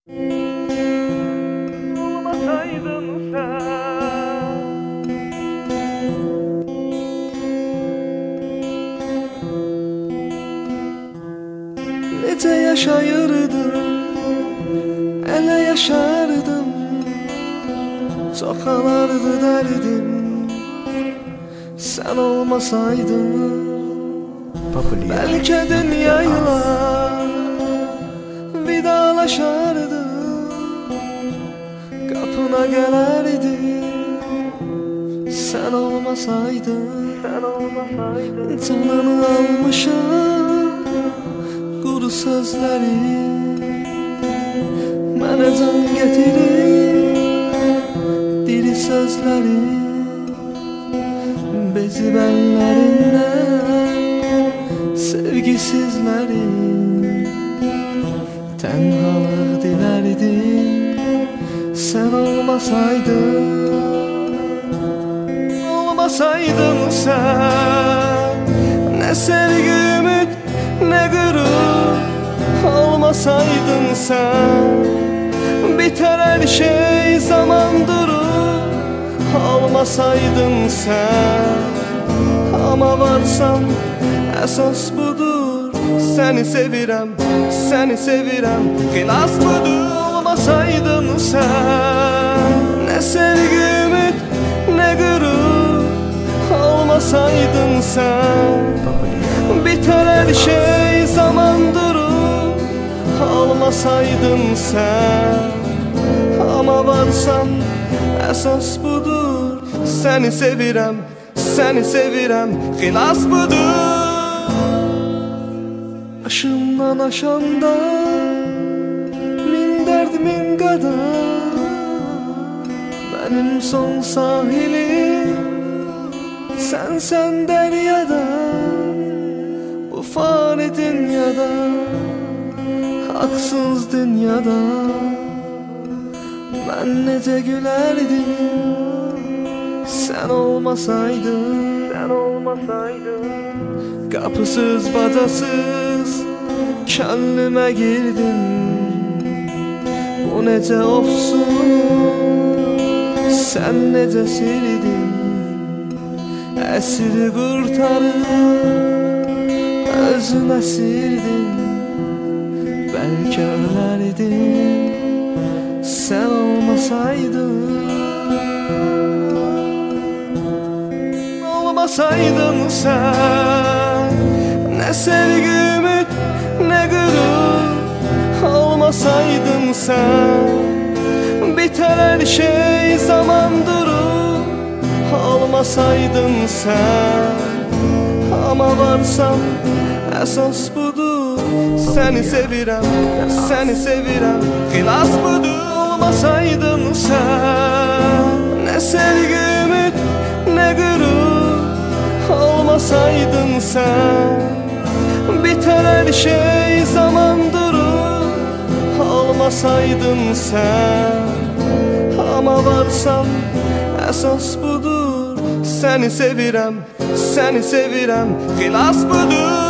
Olmasaydın sen, nece yaşayırdım, ele yaşardım. Çok alardı derdim, sen olmasaydın. Belki dünyayla vidalaşardım, kapına gelerdim, sen olmasaydın. sen olmasaydın. Canını almışım kuru sözleri, mənə can getirir diri sözleri. Bezib əllərindən sevgisizləri, tənhalıq dilərdim, sən olmasaydın. Olmasaydın sen, ne sevgi ümit ne gurur. Olmasaydın sen, biter her şey zaman durur. Olmasaydın sen, ama varsan esas budur. Seni sevirem, seni sevirem, xilas budur. Olmasaydın sen, ne sevgi ümit ne gurur. Olmasaydın sen, biter her şey zaman durur. Olmasaydın sen, ama varsan esas budur. Seni sevirem, seni sevirem, xilas budur. Başımdan aşanda min derd min kadar, benim son sahilim sen deryada. Bu fani dünyada, haksız dünyada, ben nece gülerdim, sen olmasaydın. Sen olmasaydın. Kapısız bacasız kendime girdim, bu nece ofsun, sen nece sildin. Esiri kurtarıp özüme sirdin, belki ölerdim, sen olmasaydın. Olmasaydın sen, ne sevgi ümit ne gurur. Olmasaydın sen, biter her şey zaman durur. Olmasaydın sen, ama varsan esas budur. Seni sevirem, seni sevirem, xilas budur. Olmasaydın sen, ne sevgi ümit ne gurur. Olmasaydın sen, biter her şey zaman durur. Olmasaydın sen, ama varsan esas budur. Seni sevirem, seni sevirem, xilas budur.